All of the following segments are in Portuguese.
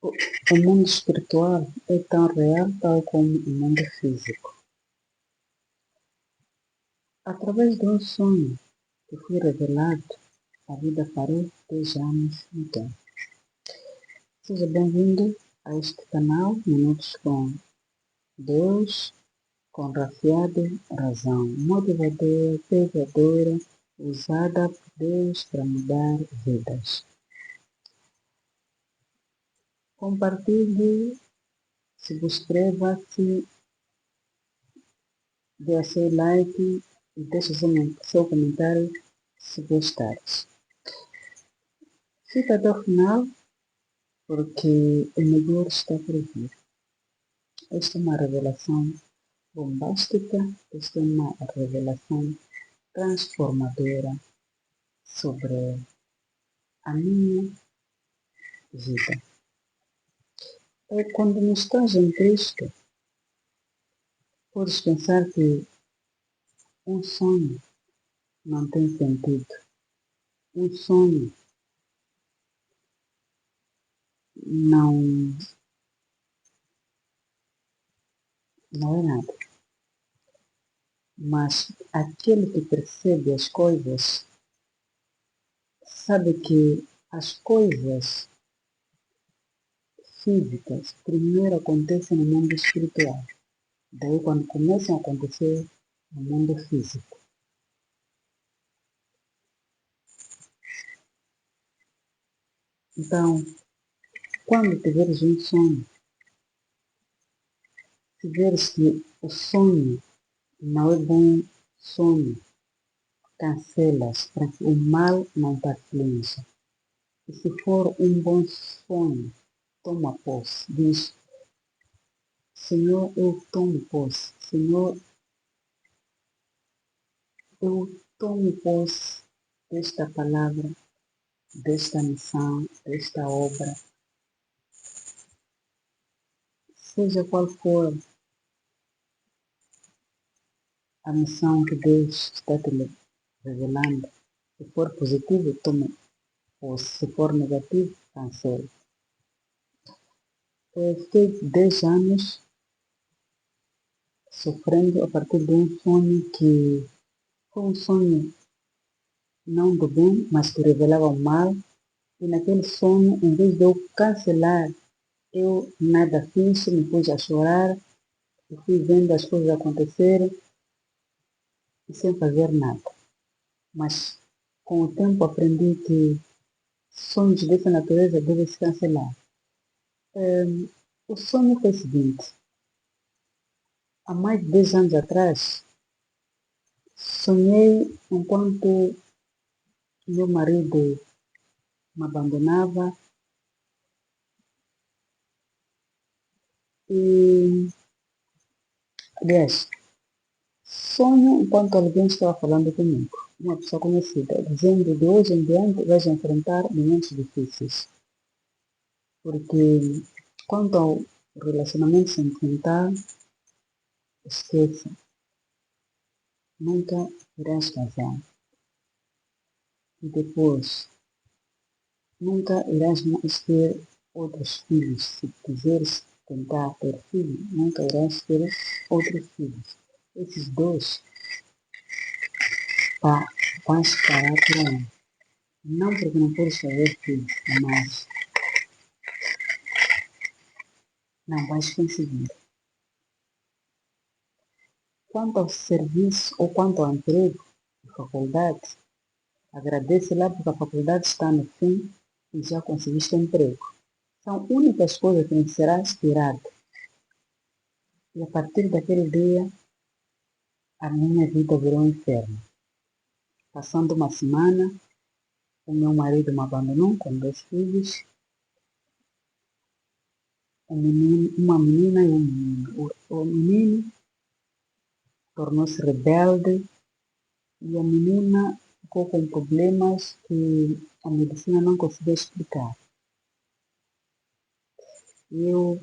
O mundo espiritual é tão real tal como o mundo físico. Através de um sonho que foi revelado, a vida parou 10 anos no tempo. Seja bem-vindo a este canal Minutos com Deus, com Rafiado Razão, motivadora, pegadora, usada por Deus para mudar vidas. Compartilhe, subscreva-se, dê seu like e deixe seu comentário se gostares. Fica até o final porque o melhor está por vir. Esta é uma revelação bombástica, esta é uma revelação transformadora sobre a minha vida. Quando não estás em Cristo, podes pensar que um sonho não tem sentido. Um sonho não é nada. Mas aquele que percebe as coisas sabe que as coisas físicas primeiro acontecem no mundo espiritual. Daí quando começam a acontecer no mundo físico. Então, quando tiveres um sonho, se veres que o sonho não é bom sonho, cancelas para que o mal não te aflige. E se for um bom sonho, toma posse. Diz, Senhor, eu tomo posse. Senhor, eu tomo posse desta palavra, desta missão, desta obra. Seja qual for a missão que Deus está te revelando. Se for positivo, tome posse. Se for negativo, cancele. Eu fiquei 10 anos sofrendo a partir de um sonho que foi um sonho não do bem, mas que revelava o mal. E naquele sonho, em vez de eu cancelar, eu nada fiz, me pus a chorar, e fui vendo as coisas acontecerem e sem fazer nada. Mas com o tempo aprendi que sonhos dessa natureza devem se cancelar. O sonho foi o seguinte: há mais de 10 anos atrás, sonhei enquanto meu marido me abandonava e, aliás, sonho enquanto alguém estava falando comigo, uma pessoa conhecida, dizendo de hoje em diante vais enfrentar momentos difíceis. Porque quanto ao relacionamento sentimental, esqueça, nunca irás casar. E depois, nunca irás mais ter outros filhos. Se quiseres tentar ter filho, nunca irás ter outros filhos. Esses dois vais parar por aí. Não porque não podes fazer filhos, mas não vais conseguir. Quanto ao serviço ou quanto ao emprego, a faculdade, agradece lá porque a faculdade está no fim e já conseguiste emprego. São únicas coisas que serás tirado. E a partir daquele dia, a minha vida virou um inferno. Passando uma semana, o meu marido me abandonou com 2 filhos, uma menina e um menino. O menino tornou-se rebelde e a menina ficou com problemas que a medicina não conseguia explicar. E eu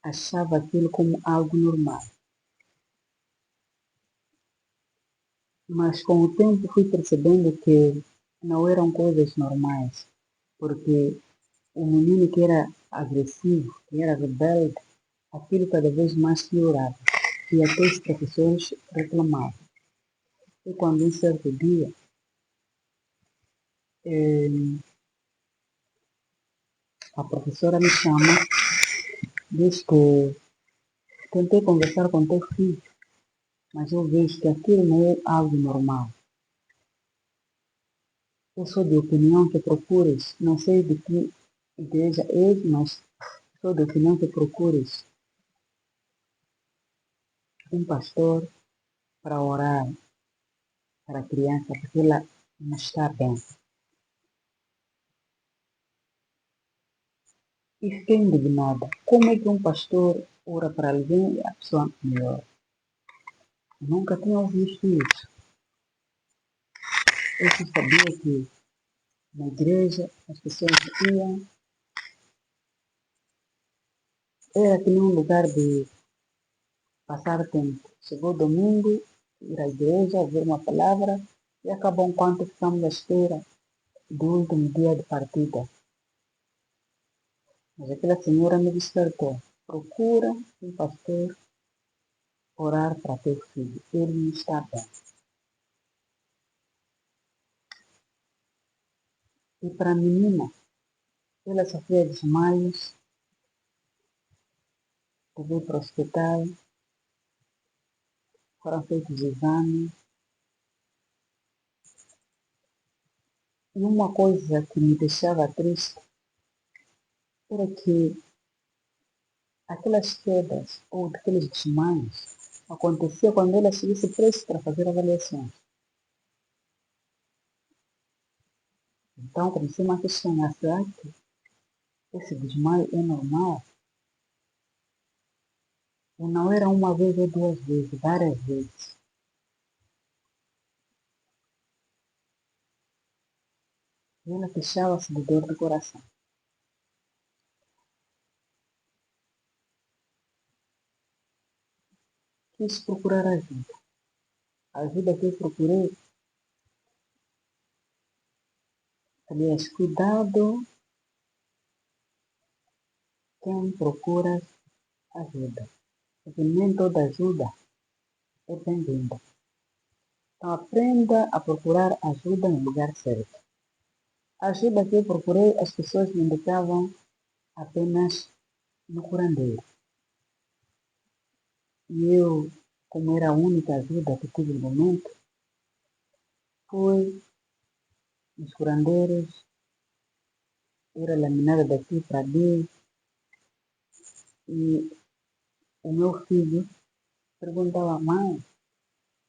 achava aquilo como algo normal. Mas com o tempo fui percebendo que não eram coisas normais, porque o menino que era agressivo, que era rebelde, aquilo cada vez mais piorava. E até os professores reclamavam. E quando um certo dia, a professora me chama, diz que tentei conversar com teu filho, mas eu vejo que aquilo não é algo normal. Eu sou de opinião que procures, não sei de que igreja és, mas sou de opinião que procures um pastor para orar para a criança, porque ela não está bem. E fiquei indignada. Como é que um pastor ora para alguém e a pessoa melhora? Nunca tinha ouvido isso. Eu só sabia que na igreja as pessoas iam, era que num lugar de passar tempo. Chegou domingo, ir à igreja, ouvir uma palavra e acabou enquanto ficamos à espera do último dia de partida. Mas aquela senhora me despertou. Procura um pastor orar para teu filho. Ele não está bem. E para a menina, ela sofria desmaios, levei para o hospital, foram feitos exames. E uma coisa que me deixava triste era que aquelas quedas ou aqueles desmaios acontecia quando ela estivesse prestes para fazer avaliações. Então comecei a questionar, será que esse desmaio é normal? E não era uma vez ou duas vezes, várias vezes. E ela queixava-se de dor do coração. Quis procurar ajuda. A ajuda que eu procurei, aliás, cuidado quem procura ajuda. Porque nem toda ajuda é bem-vinda. Então aprenda a procurar ajuda no lugar certo. A ajuda que eu procurei, as pessoas me indicavam apenas no curandeiro. E eu, como era a única ajuda que tive no momento, fui nos curandeiros, era laminada daqui para ali, e o meu filho perguntava, mãe,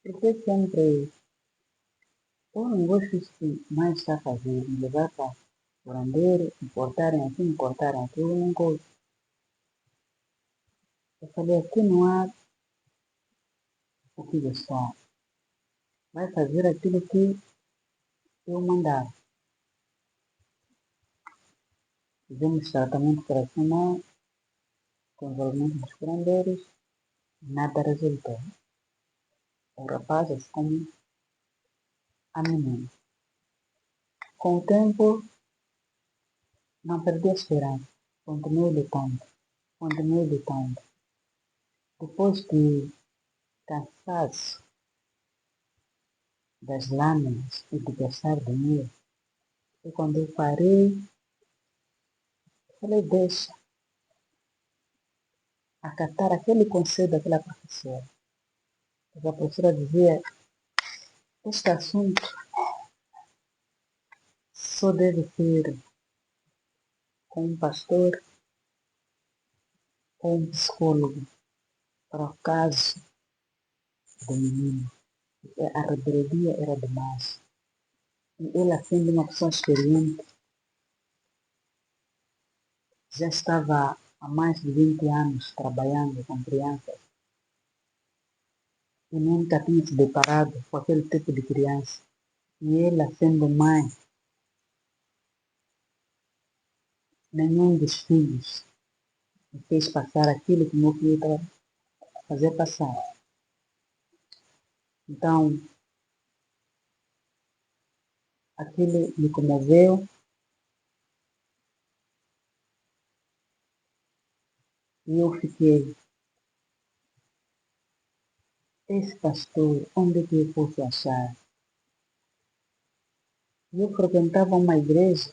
por que sempre eu não gosto disso que mãe está a fazer, me levar para o curandeiro, me cortarem aqui, me cortarem aqui, eu não gosto. Eu falei, aqui não há o que gostar. Vai fazer aquilo que eu mandar. Fizemos tratamento operacional, com envolvimento dos curandeiros, nada resultou. O rapaz, assim como a menina. Com o tempo, não perdi a esperança. Continuei lutando, continuei lutando. Depois de cansaço das lâminas e de gastar dinheiro, e quando eu parei, falei, deixa acatar aquele conselho daquela professora. Porque a professora dizia, este assunto só deve ser com um pastor ou um psicólogo para o caso do menino. A rebeldia era demais. E ela, sendo uma pessoa experiente, já estava há mais de 20 anos trabalhando com crianças e nunca tinha se deparado com aquele tipo de criança. E ela, sendo mãe, nenhum dos filhos me fez passar aquilo que o meu filho estava a fazer passar. Então, aquilo me comoveu E eu fiquei, esse pastor, onde é que eu posso achar? E eu frequentava uma igreja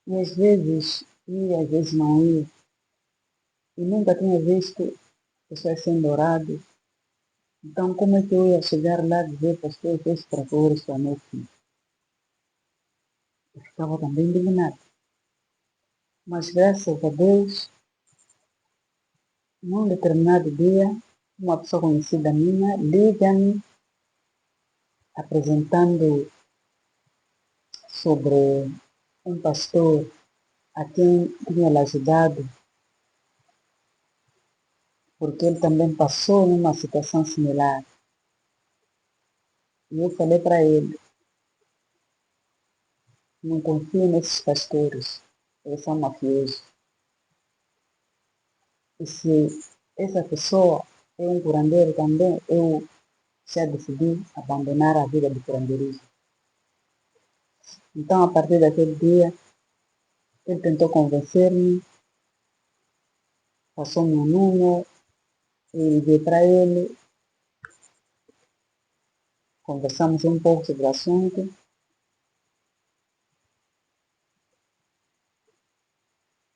e às vezes ia, às vezes não ia. E nunca tinha visto pessoas sendo oradas. Então como é que eu ia chegar lá e dizer, pastor, esse trator está meu filho? Eu ficava também indignado. Mas graças a Deus, num determinado dia, uma pessoa conhecida minha liga-me apresentando sobre um pastor a quem tinha ajudado, porque ele também passou numa situação similar. E eu falei para ele, não confio nesses pastores, eles são mafiosos. E se essa pessoa é um curandeiro também, eu já decidi abandonar a vida de curandeirismo. Então, a partir daquele dia, ele tentou convencer-me, passou meu número, eu liguei para ele, conversamos um pouco sobre o assunto,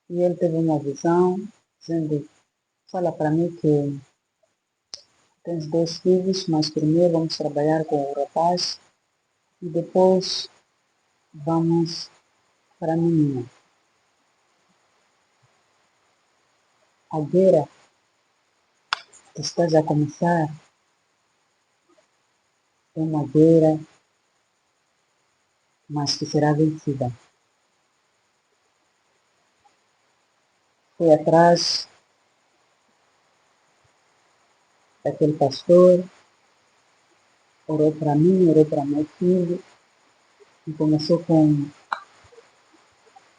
e ele teve uma visão, dizendo, fala para mim que tens 2 filhos, mas primeiro vamos trabalhar com o rapaz e depois vamos para a menina. A guerra que estás a começar é uma guerra, mas que será vencida. Fui atrás daquele pastor, orou para mim, orou para meu filho, e começou com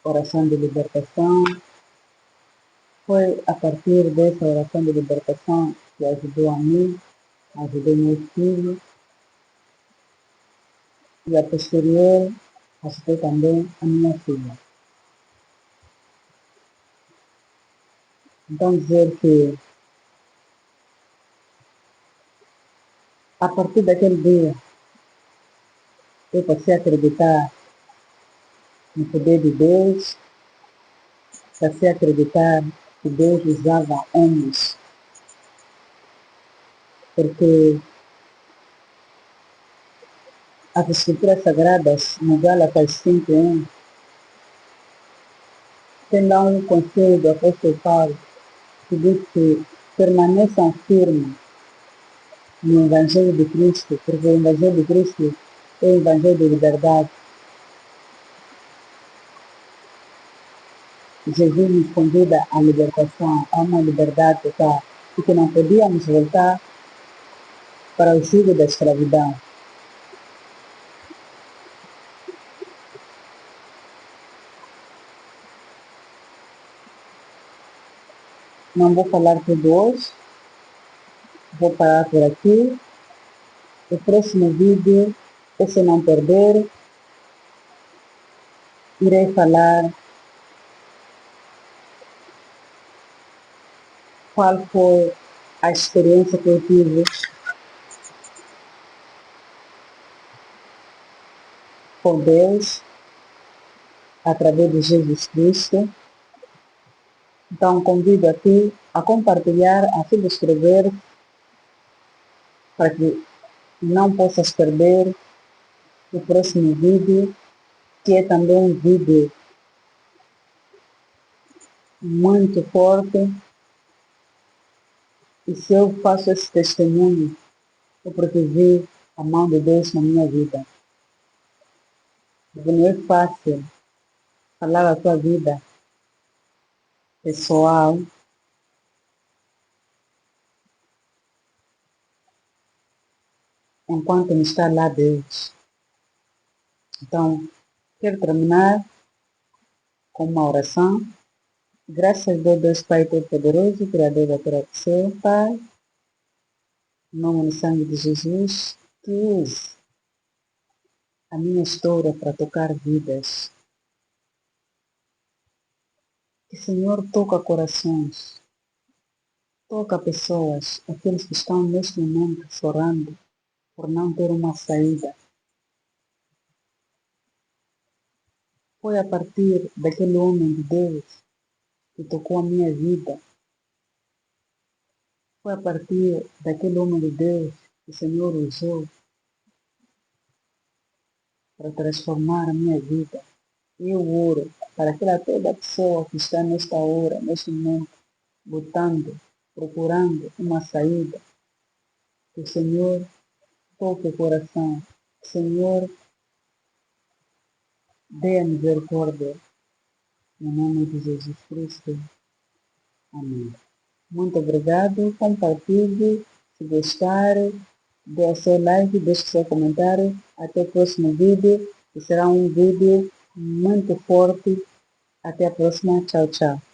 oração de libertação. Foi a partir dessa oração de libertação que ajudou a mim, ajudou meu filho, e a posterior ajudou também a minha filha. Então dizer que a partir daquele dia eu passei a acreditar no poder de Deus, passei a acreditar que Deus usava homens, porque as escrituras sagradas, no Gálatas 5:1, tem lá um conselho do apóstolo Paulo, que diz que permaneçam firmes no Evangelho de Cristo, porque o Evangelho de Cristo é o Evangelho de liberdade. Jesus nos convida à libertação, a uma liberdade total, e que não podíamos voltar para o jugo da escravidão. Não vou falar tudo hoje, vou parar por aqui. O próximo vídeo, se não perder, irei falar qual foi a experiência que eu tive com Deus através de Jesus Cristo. Então, convido aqui a compartilhar, a subscrever, para que não possas perder o próximo vídeo, que é também um vídeo muito forte. E se eu faço esse testemunho, é porque vi a mão de Deus na minha vida. Porque não é fácil falar a tua vida pessoal enquanto não está lá Deus. Então, quero terminar com uma oração. Graças a Deus Pai Todo-Poderoso, Criador da terra do céu, Pai, em nome do sangue de Jesus, que use a minha história para tocar vidas. Que o Senhor toca corações, toca pessoas, aqueles que estão neste momento chorando por não ter uma saída. Foi a partir daquele homem de Deus que tocou a minha vida. Foi a partir daquele homem de Deus que o Senhor usou para transformar a minha vida. Eu oro para aquela toda pessoa que está nesta hora, neste momento, lutando, procurando uma saída. Que o Senhor toque o coração. Que o Senhor dê a misericórdia. Em nome de Jesus Cristo. Amém. Muito obrigado. Compartilhe. Se gostar, dê o seu like, deixe o seu comentário. Até o próximo vídeo, que será um vídeo muito forte. Até a próxima. Tchau, tchau.